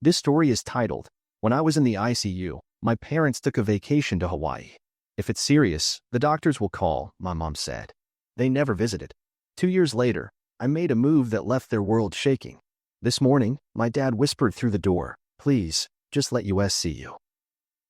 This story is titled, "When I was in the ICU, my parents took a vacation to Hawaii. If it's serious, the doctors will call," my mom said. They never visited. 2 years later, I made a move that left their world shaking. This morning, my dad whispered through the door, "Please, just let us see you."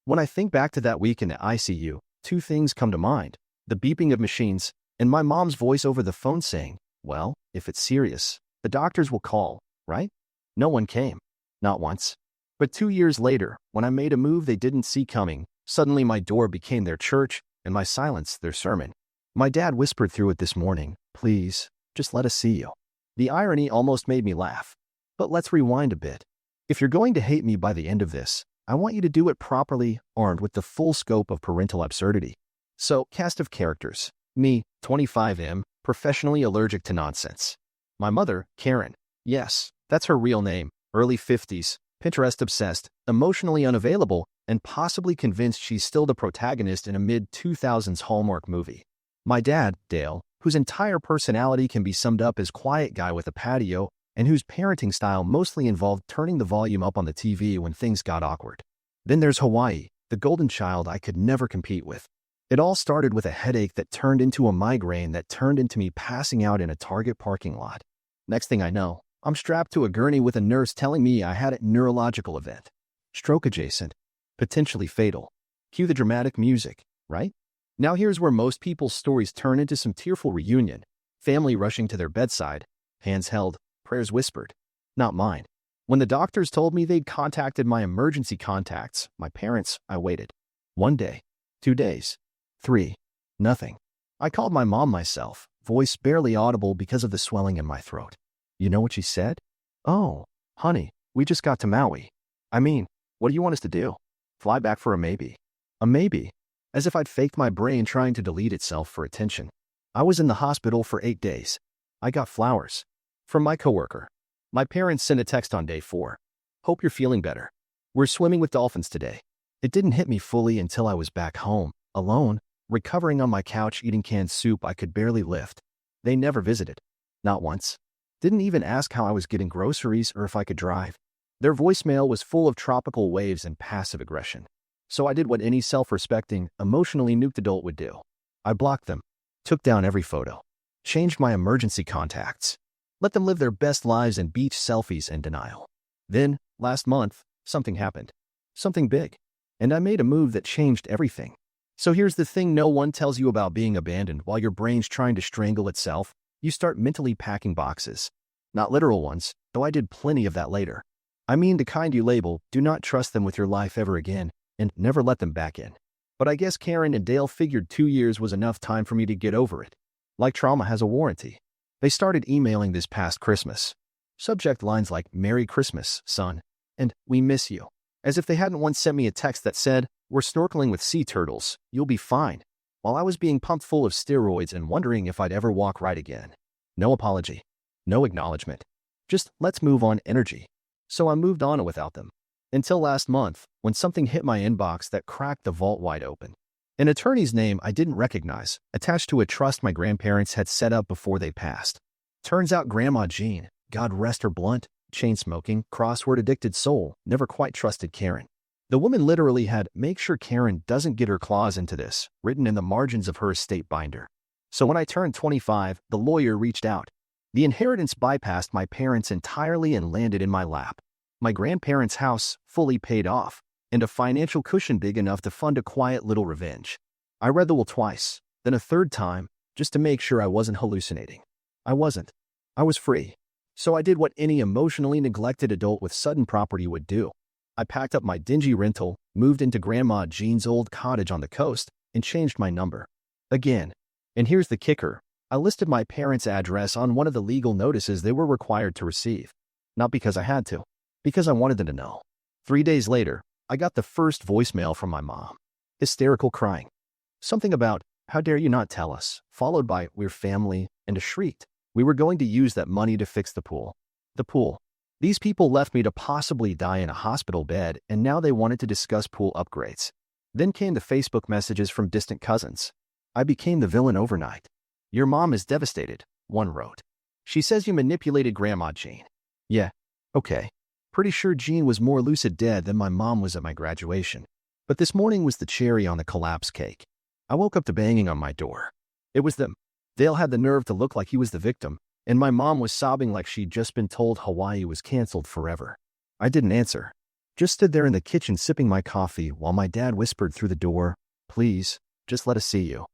When I think back to that week in the ICU, two things come to mind: the beeping of machines and my mom's voice over the phone saying, "Well, if it's serious, the doctors will call, right?" No one came. Not once. But 2 years later, when I made a move they didn't see coming, suddenly my door became their church and my silence their sermon. My dad whispered through it this morning, "Please, just let us see you." The irony almost made me laugh. But let's rewind a bit. If you're going to hate me by the end of this, I want you to do it properly, armed with the full scope of parental absurdity. So, cast of characters. Me, 25M, professionally allergic to nonsense. My mother, Karen. Yes, that's her real name. Early 50s, Pinterest-obsessed, emotionally unavailable, and possibly convinced she's still the protagonist in a mid-2000s Hallmark movie. My dad, Dale, whose entire personality can be summed up as quiet guy with a patio, and whose parenting style mostly involved turning the volume up on the TV when things got awkward. Then there's Hawaii, the golden child I could never compete with. It all started with a headache that turned into a migraine that turned into me passing out in a Target parking lot. Next thing I know, I'm strapped to a gurney with a nurse telling me I had a neurological event. Stroke adjacent. Potentially fatal. Cue the dramatic music, right? Now here's where most people's stories turn into some tearful reunion. Family rushing to their bedside. Hands held. Prayers whispered. Not mine. When the doctors told me they'd contacted my emergency contacts, my parents, I waited. 1 day. 2 days. 3. Nothing. I called my mom myself, voice barely audible because of the swelling in my throat. You know what she said? "Oh, honey, we just got to Maui. I mean, what do you want us to do? Fly back for a maybe?" A maybe? As if I'd faked my brain trying to delete itself for attention. I was in the hospital for 8 days. I got flowers. From my coworker. My parents sent a text on day 4. "Hope you're feeling better. We're swimming with dolphins today." It didn't hit me fully until I was back home, alone, recovering on my couch eating canned soup I could barely lift. They never visited. Not once. Didn't even ask how I was getting groceries or if I could drive. Their voicemail was full of tropical waves and passive aggression. So I did what any self-respecting, emotionally nuked adult would do. I blocked them. Took down every photo. Changed my emergency contacts. Let them live their best lives in beach selfies and denial. Then, last month, something happened. Something big. And I made a move that changed everything. So here's the thing no one tells you about being abandoned while your brain's trying to strangle itself. You start mentally packing boxes. Not literal ones, though I did plenty of that later. I mean the kind you label, "Do not trust them with your life ever again," and "never let them back in." But I guess Karen and Dale figured 2 years was enough time for me to get over it. Like trauma has a warranty. They started emailing this past Christmas. Subject lines like, "Merry Christmas, son," and "We miss you." As if they hadn't once sent me a text that said, "We're snorkeling with sea turtles, you'll be fine," while I was being pumped full of steroids and wondering if I'd ever walk right again. No apology. No acknowledgement. Just let's move on energy. So I moved on without them. Until last month, when something hit my inbox that cracked the vault wide open. An attorney's name I didn't recognize, attached to a trust my grandparents had set up before they passed. Turns out Grandma Jean, God rest her blunt, chain-smoking, crossword-addicted soul, never quite trusted Karen. The woman literally had "make sure Karen doesn't get her claws into this" written in the margins of her estate binder. So when I turned 25, the lawyer reached out. The inheritance bypassed my parents entirely and landed in my lap. My grandparents' house, fully paid off, and a financial cushion big enough to fund a quiet little revenge. I read the will twice, then a third time, just to make sure I wasn't hallucinating. I wasn't. I was free. So I did what any emotionally neglected adult with sudden property would do. I packed up my dingy rental, moved into Grandma Jean's old cottage on the coast, and changed my number. Again. And here's the kicker. I listed my parents' address on one of the legal notices they were required to receive. Not because I had to. Because I wanted them to know. 3 days later, I got the first voicemail from my mom. Hysterical crying. Something about, "How dare you not tell us," followed by, "We're family," and a shrieked. We were going to use that money to fix the pool. The pool. These people left me to possibly die in a hospital bed, and now they wanted to discuss pool upgrades. Then came the Facebook messages from distant cousins. I became the villain overnight. "Your mom is devastated," one wrote. "She says you manipulated Grandma Jean." Yeah, okay. Pretty sure Jean was more lucid dead than my mom was at my graduation. But this morning was the cherry on the collapse cake. I woke up to banging on my door. It was them. Dale had the nerve to look like he was the victim, and my mom was sobbing like she'd just been told Hawaii was canceled forever. I didn't answer. Just stood there in the kitchen sipping my coffee while my dad whispered through the door, "Please, just let us see you."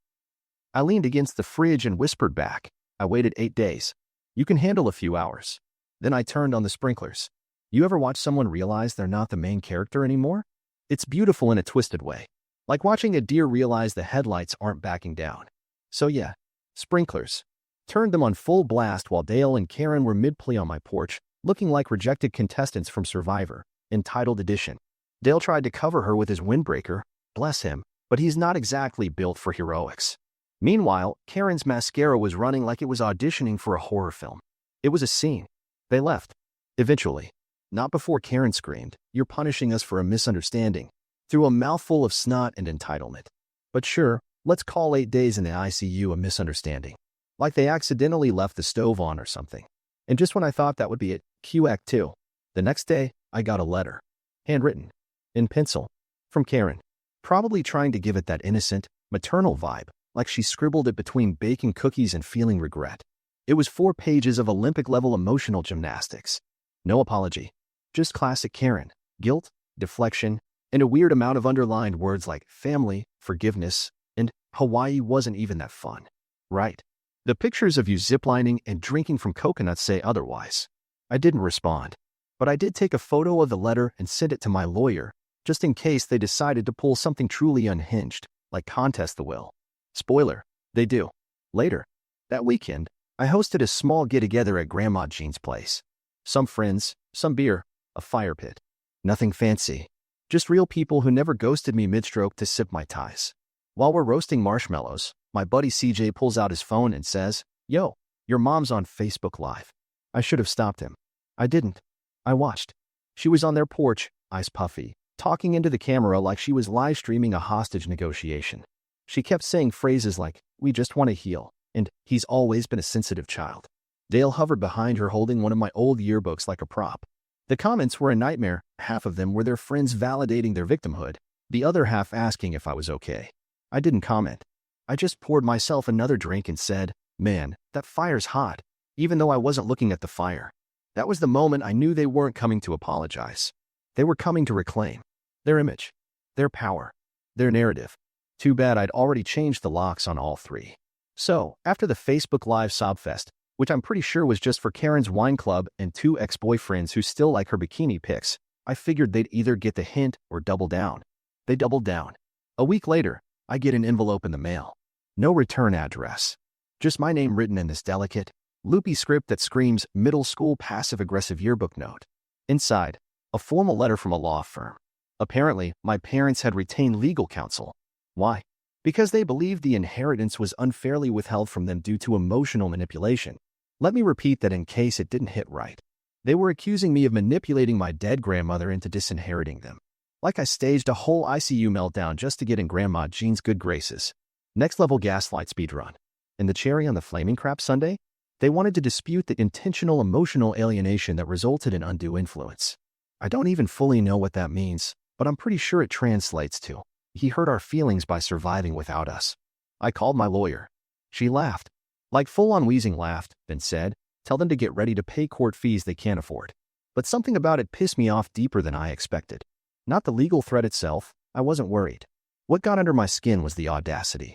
I leaned against the fridge and whispered back, "I waited 8 days. You can handle a few hours." Then I turned on the sprinklers. You ever watch someone realize they're not the main character anymore? It's beautiful in a twisted way. Like watching a deer realize the headlights aren't backing down. So yeah, sprinklers. Turned them on full blast while Dale and Karen were mid-play on my porch, looking like rejected contestants from Survivor, entitled edition. Dale tried to cover her with his windbreaker, bless him, but he's not exactly built for heroics. Meanwhile, Karen's mascara was running like it was auditioning for a horror film. It was a scene. They left. Eventually. Not before Karen screamed, "You're punishing us for a misunderstanding," through a mouthful of snot and entitlement. But sure, let's call 8 days in the ICU a misunderstanding. Like they accidentally left the stove on or something. And just when I thought that would be it, cue Act 2. The next day, I got a letter. Handwritten. In pencil. From Karen. Probably trying to give it that innocent, maternal vibe, like she scribbled it between baking cookies and feeling regret. It was 4 pages of Olympic-level emotional gymnastics. No apology. Just classic Karen. Guilt, deflection, and a weird amount of underlined words like family, forgiveness, and Hawaii wasn't even that fun. Right. The pictures of you ziplining and drinking from coconuts say otherwise. I didn't respond. But I did take a photo of the letter and send it to my lawyer, just in case they decided to pull something truly unhinged, like contest the will. Spoiler, they do. Later. That weekend, I hosted a small get-together at Grandma Jean's place. Some friends, some beer, a fire pit. Nothing fancy. Just real people who never ghosted me mid-stroke to sip my ties. While we're roasting marshmallows, my buddy CJ pulls out his phone and says, "Yo, your mom's on Facebook Live." I should have stopped him. I didn't. I watched. She was on their porch, eyes puffy, talking into the camera like she was live streaming a hostage negotiation. She kept saying phrases like, "We just want to heal," and "He's always been a sensitive child." Dale hovered behind her holding one of my old yearbooks like a prop. The comments were a nightmare. Half of them were their friends validating their victimhood, the other half asking if I was okay. I didn't comment. I just poured myself another drink and said, "Man, that fire's hot," even though I wasn't looking at the fire. That was the moment I knew they weren't coming to apologize. They were coming to reclaim their image, their power, their narrative. Too bad I'd already changed the locks on all 3. So, after the Facebook Live sobfest, which I'm pretty sure was just for Karen's wine club and 2 ex-boyfriends who still like her bikini pics, I figured they'd either get the hint or double down. They doubled down. A week later, I get an envelope in the mail. No return address. Just my name written in this delicate, loopy script that screams middle school passive-aggressive yearbook note. Inside, a formal letter from a law firm. Apparently, my parents had retained legal counsel. Why? Because they believed the inheritance was unfairly withheld from them due to emotional manipulation. Let me repeat that in case it didn't hit right. They were accusing me of manipulating my dead grandmother into disinheriting them. Like I staged a whole ICU meltdown just to get in Grandma Jean's good graces. Next level gaslight speedrun. And the cherry on the flaming crap sundae? They wanted to dispute the intentional emotional alienation that resulted in undue influence. I don't even fully know what that means, but I'm pretty sure it translates to, "He hurt our feelings by surviving without us." I called my lawyer. She laughed. Like full-on wheezing laughed, then said, "Tell them to get ready to pay court fees they can't afford." But something about it pissed me off deeper than I expected. Not the legal threat itself, I wasn't worried. What got under my skin was the audacity.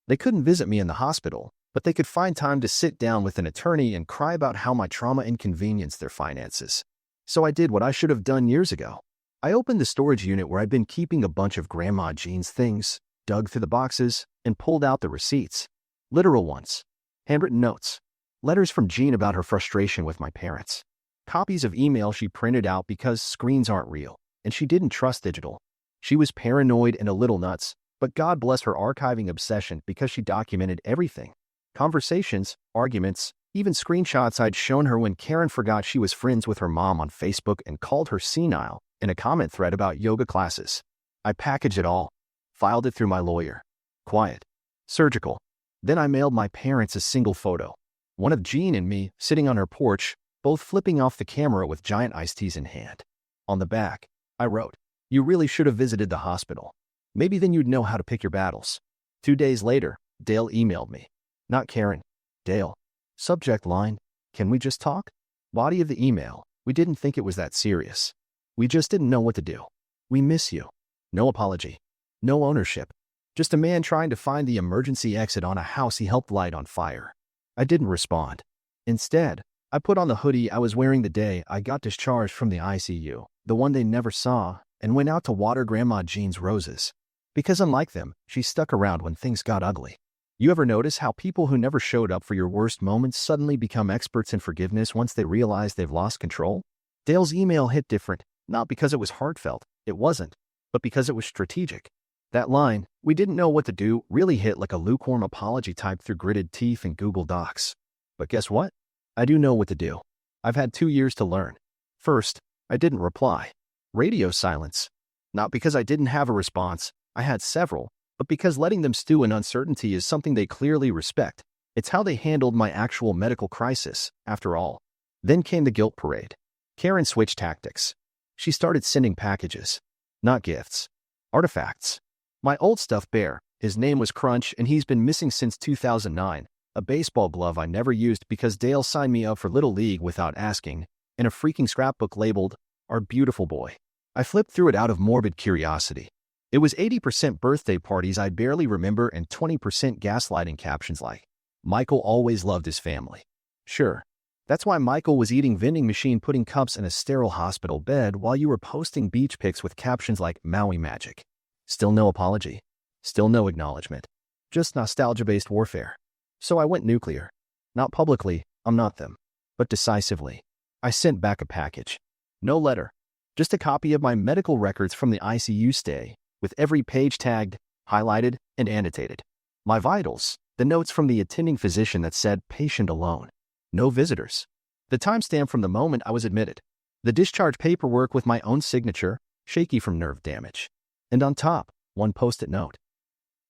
They couldn't visit me in the hospital, but they could find time to sit down with an attorney and cry about how my trauma inconvenienced their finances. So I did what I should have done years ago. I opened the storage unit where I'd been keeping a bunch of Grandma Jean's things, dug through the boxes, and pulled out the receipts. Literal ones. Handwritten notes. Letters from Jean about her frustration with my parents. Copies of email she printed out because screens aren't real, and she didn't trust digital. She was paranoid and a little nuts, but God bless her archiving obsession because she documented everything. Conversations, arguments, even screenshots I'd shown her when Karen forgot she was friends with her mom on Facebook and called her senile in a comment thread about yoga classes. I packaged it all, filed it through my lawyer. Quiet. Surgical. Then I mailed my parents a single photo. One of Jean and me sitting on her porch, both flipping off the camera with giant iced teas in hand. On the back, I wrote, "You really should have visited the hospital. Maybe then you'd know how to pick your battles." 2 days later, Dale emailed me. Not Karen. Dale. Subject line, "Can we just talk?" Body of the email, "We didn't think it was that serious. We just didn't know what to do. We miss you." No apology. No ownership. Just a man trying to find the emergency exit on a house he helped light on fire. I didn't respond. Instead, I put on the hoodie I was wearing the day I got discharged from the ICU, the one they never saw, and went out to water Grandma Jean's roses. Because unlike them, she stuck around when things got ugly. You ever notice how people who never showed up for your worst moments suddenly become experts in forgiveness once they realize they've lost control? Dale's email hit different, not because it was heartfelt, it wasn't, but because it was strategic. That line, "We didn't know what to do," really hit like a lukewarm apology typed through gritted teeth in Google Docs. But guess what? I do know what to do. I've had 2 years to learn. First, I didn't reply. Radio silence. Not because I didn't have a response, I had several, but because letting them stew in uncertainty is something they clearly respect. It's how they handled my actual medical crisis, after all. Then came the guilt parade. Karen switched tactics. She started sending packages. Not gifts. Artifacts. My old stuffed bear, his name was Crunch and he's been missing since 2009, a baseball glove I never used because Dale signed me up for Little League without asking, and a freaking scrapbook labeled, "Our Beautiful Boy." I flipped through it out of morbid curiosity. It was 80% birthday parties I barely remember and 20% gaslighting captions like, "Michael always loved his family." Sure, that's why Michael was eating vending machine pudding cups in a sterile hospital bed while you were posting beach pics with captions like Maui Magic. Still no apology. Still no acknowledgement. Just nostalgia-based warfare. So I went nuclear. Not publicly, I'm not them. But decisively. I sent back a package. No letter. Just a copy of my medical records from the ICU stay, with every page tagged, highlighted, and annotated. My vitals, the notes from the attending physician that said patient alone. No visitors. The timestamp from the moment I was admitted. The discharge paperwork with my own signature, shaky from nerve damage. And on top, one post-it note.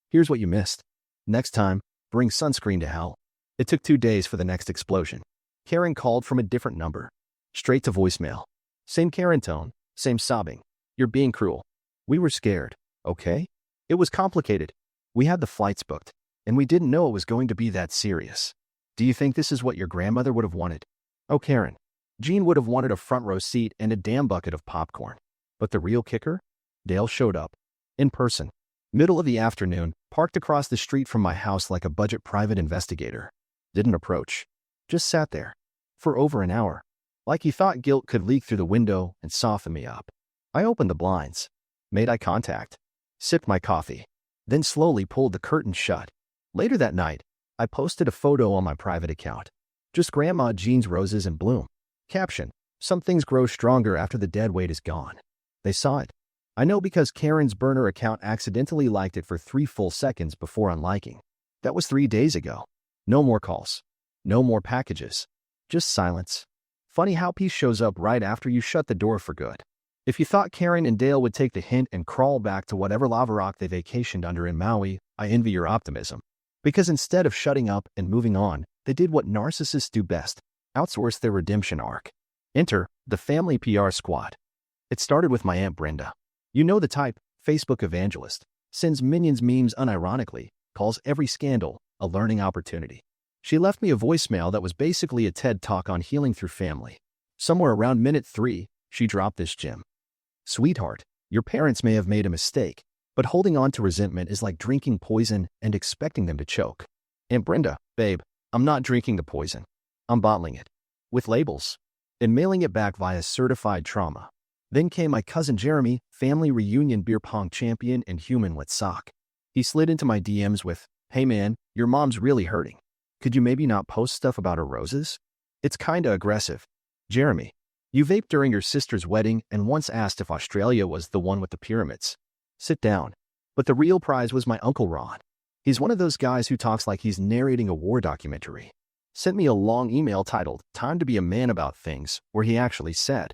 Here's what you missed. Next time, bring sunscreen to hell. It took 2 days for the next explosion. Karen called from a different number. Straight to voicemail. Same Karen tone, same sobbing. "You're being cruel. We were scared, okay? It was complicated. We had the flights booked, and we didn't know it was going to be that serious. Do you think this is what your grandmother would have wanted? Oh, Karen. Jean would have wanted a front row seat and a damn bucket of popcorn. But the real kicker? Dale showed up. In person. Middle of the afternoon, parked across the street from my house like a budget private investigator. Didn't approach. Just sat there. For over an hour. Like he thought guilt could leak through the window and soften me up. I opened the blinds. Made eye contact. Sipped my coffee. Then slowly pulled the curtain shut. Later that night, I posted a photo on my private account. Just Grandma Jean's roses in bloom. Caption, "Some things grow stronger after the dead weight is gone." They saw it. I know because Karen's burner account accidentally liked it for 3 full seconds before unliking. That was 3 days ago. No more calls. No more packages. Just silence. Funny how peace shows up right after you shut the door for good. If you thought Karen and Dale would take the hint and crawl back to whatever lava rock they vacationed under in Maui, I envy your optimism. Because instead of shutting up and moving on, they did what narcissists do best, outsource their redemption arc. Enter the family PR squad. It started with my Aunt Brenda. You know the type, Facebook evangelist, sends minions memes unironically, calls every scandal a learning opportunity. She left me a voicemail that was basically a TED talk on healing through family. Somewhere around minute 3, she dropped this gem. "Sweetheart, your parents may have made a mistake, but holding on to resentment is like drinking poison and expecting them to choke. Aunt Brenda, babe, I'm not drinking the poison. I'm bottling it. With labels. And mailing it back via certified trauma." Then came my cousin Jeremy, family reunion beer pong champion and human with sock. He slid into my DMs with, "Hey man, your mom's really hurting. Could you maybe not post stuff about her roses? It's kinda aggressive. Jeremy, you vaped during your sister's wedding and once asked if Australia was the one with the pyramids. Sit down." But the real prize was my Uncle Ron. He's one of those guys who talks like he's narrating a war documentary. Sent me a long email titled, "Time to be a man about things," where he actually said,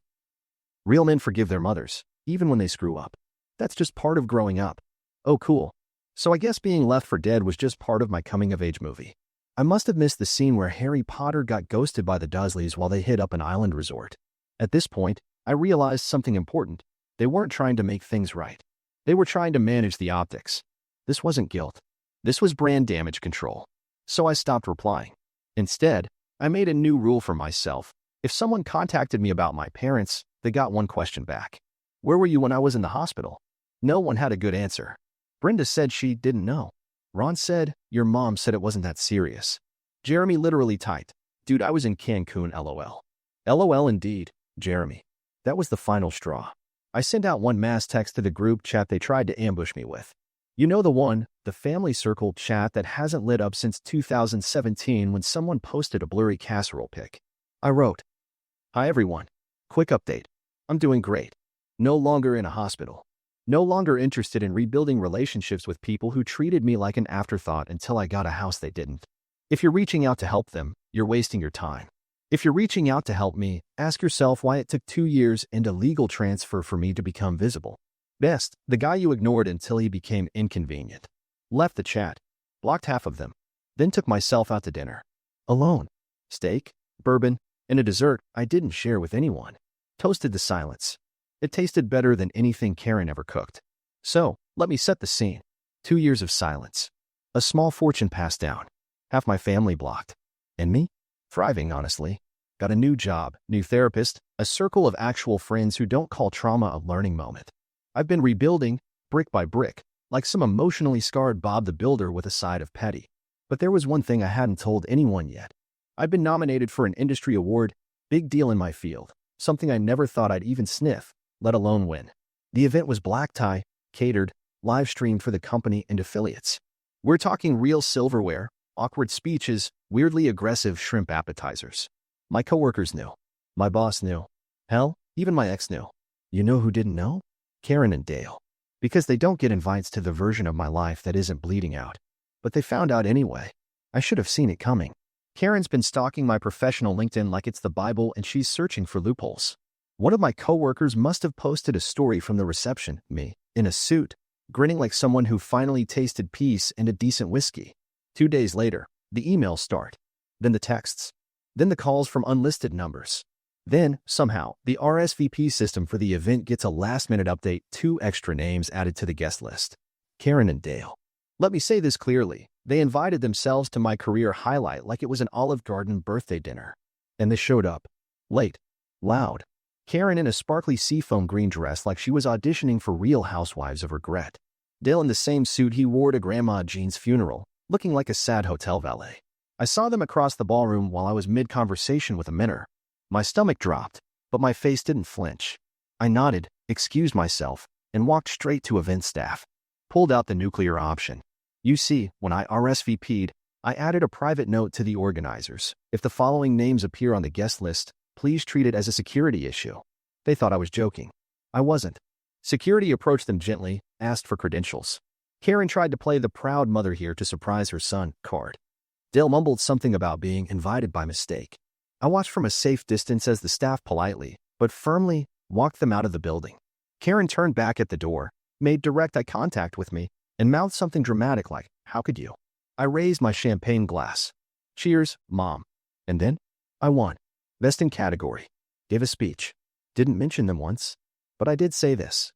"Real men forgive their mothers, even when they screw up. That's just part of growing up." Oh, cool. So I guess being left for dead was just part of my coming-of-age movie. I must have missed the scene where Harry Potter got ghosted by the Dursleys while they hit up an island resort. At this point, I realized something important. They weren't trying to make things right. They were trying to manage the optics. This wasn't guilt. This was brand damage control. So I stopped replying. Instead, I made a new rule for myself. If someone contacted me about my parents, they got one question back. Where were you when I was in the hospital? No one had a good answer. Brenda said she didn't know. Ron said, your mom said it wasn't that serious. Jeremy literally typed, dude, I was in Cancun, LOL. LOL indeed, Jeremy. That was the final straw. I sent out one mass text to the group chat they tried to ambush me with. You know the one, the family circle chat that hasn't lit up since 2017 when someone posted a blurry casserole pic. I wrote, hi everyone. Quick update. I'm doing great. No longer in a hospital. No longer interested in rebuilding relationships with people who treated me like an afterthought until I got a house they didn't. If you're reaching out to help them, you're wasting your time. If you're reaching out to help me, ask yourself why it took 2 years and a legal transfer for me to become visible. Best, the guy you ignored until he became inconvenient. Left the chat. Blocked half of them. Then took myself out to dinner. Alone. Steak, bourbon, and a dessert I didn't share with anyone. Toasted the silence. It tasted better than anything Karen ever cooked. So, let me set the scene. 2 years of silence. A small fortune passed down. Half my family blocked. And me? Thriving, honestly. Got a new job, new therapist, a circle of actual friends who don't call trauma a learning moment. I've been rebuilding, brick by brick, like some emotionally scarred Bob the Builder with a side of petty. But there was one thing I hadn't told anyone yet. I'd been nominated for an industry award, big deal in my field, something I never thought I'd even sniff, let alone win. The event was black tie, catered, live streamed for the company and affiliates. We're talking real silverware, awkward speeches, weirdly aggressive shrimp appetizers. My coworkers knew. My boss knew. Hell, even my ex knew. You know who didn't know? Karen and Dale. Because they don't get invites to the version of my life that isn't bleeding out. But they found out anyway. I should have seen it coming. Karen's been stalking my professional LinkedIn like it's the Bible and she's searching for loopholes. One of my coworkers must have posted a story from the reception, me, in a suit, grinning like someone who finally tasted peace and a decent whiskey. 2 days later, the emails start. Then the texts. Then the calls from unlisted numbers. Then, somehow, the RSVP system for the event gets a last-minute update, 2 extra names added to the guest list. Karen and Dale. Let me say this clearly. They invited themselves to my career highlight like it was an Olive Garden birthday dinner. And they showed up. Late. Loud. Karen in a sparkly seafoam green dress like she was auditioning for Real Housewives of Regret. Dale in the same suit he wore to Grandma Jean's funeral, looking like a sad hotel valet. I saw them across the ballroom while I was mid-conversation with a mentor. My stomach dropped, but my face didn't flinch. I nodded, excused myself, and walked straight to event staff. Pulled out the nuclear option. You see, when I RSVP'd, I added a private note to the organizers. If the following names appear on the guest list, please treat it as a security issue. They thought I was joking. I wasn't. Security approached them gently, asked for credentials. Karen tried to play the proud mother here to surprise her son, card. Dale mumbled something about being invited by mistake. I watched from a safe distance as the staff politely, but firmly, walked them out of the building. Karen turned back at the door, made direct eye contact with me, and mouthed something dramatic like, how could you? I raised my champagne glass. Cheers, Mom. And then? I won. Best in category. Gave a speech. Didn't mention them once, but I did say this.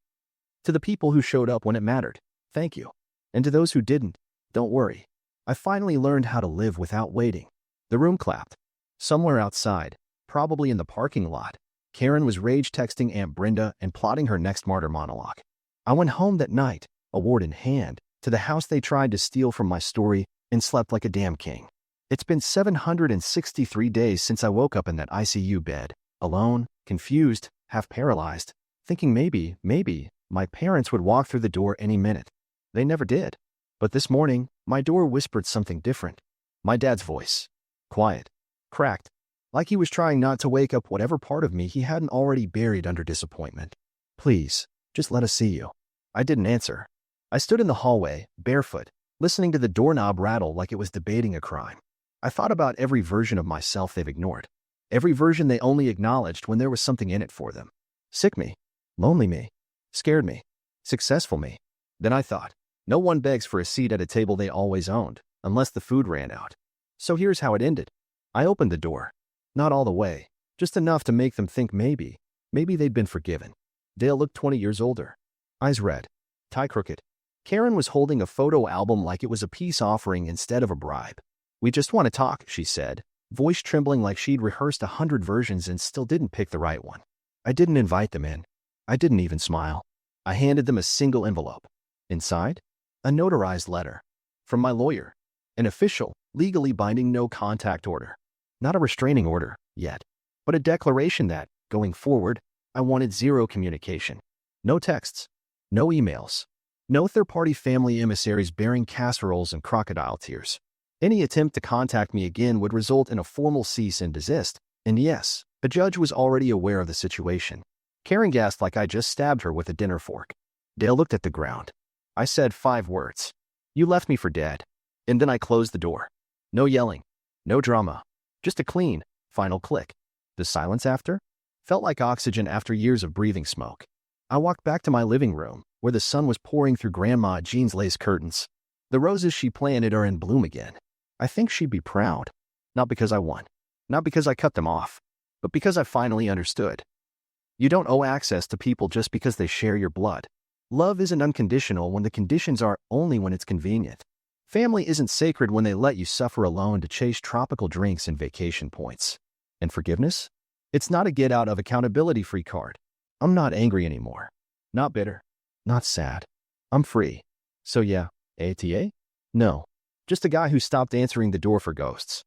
To the people who showed up when it mattered, thank you. And to those who didn't, don't worry. I finally learned how to live without waiting. The room clapped. Somewhere outside, probably in the parking lot, Karen was rage texting Aunt Brenda and plotting her next martyr monologue. I went home that night, award in hand, to the house they tried to steal from my story and slept like a damn king. It's been 763 days since I woke up in that ICU bed, alone, confused, half paralyzed, thinking maybe, my parents would walk through the door any minute. They never did. But this morning, my door whispered something different. My dad's voice. Quiet. Cracked. Like he was trying not to wake up whatever part of me he hadn't already buried under disappointment. Please, just let us see you. I didn't answer. I stood in the hallway, barefoot, listening to the doorknob rattle like it was debating a crime. I thought about every version of myself they've ignored. Every version they only acknowledged when there was something in it for them. Sick me. Lonely me. Scared me. Successful me. Then I thought, no one begs for a seat at a table they always owned, unless the food ran out. So here's how it ended. I opened the door. Not all the way, just enough to make them think maybe, Maybe they'd been forgiven. Dale looked 20 years older. Eyes red. Tie crooked. Karen was holding a photo album like it was a peace offering instead of a bribe. "We just want to talk," she said, voice trembling like she'd rehearsed 100 versions and still didn't pick the right one. I didn't invite them in. I didn't even smile. I handed them a single envelope. Inside, a notarized letter. From my lawyer. An official, legally binding no-contact order. Not a restraining order, yet, but a declaration that, going forward, I wanted zero communication. No texts. No emails. No third-party family emissaries bearing casseroles and crocodile tears. Any attempt to contact me again would result in a formal cease and desist, and yes, the judge was already aware of the situation. Karen gasped like I just stabbed her with a dinner fork. Dale looked at the ground. I said 5 words. "You left me for dead." And then I closed the door. No yelling. No drama. Just a clean, final click. The silence after? Felt like oxygen after years of breathing smoke. I walked back to my living room, where the sun was pouring through Grandma Jean's lace curtains. The roses she planted are in bloom again. I think she'd be proud. Not because I won. Not because I cut them off. But because I finally understood. You don't owe access to people just because they share your blood. Love isn't unconditional when the conditions are only when it's convenient. Family isn't sacred when they let you suffer alone to chase tropical drinks and vacation points. And forgiveness? It's not a get-out-of-accountability-free card. I'm not angry anymore. Not bitter. Not sad. I'm free. So yeah, ATA? No. Just a guy who stopped answering the door for ghosts.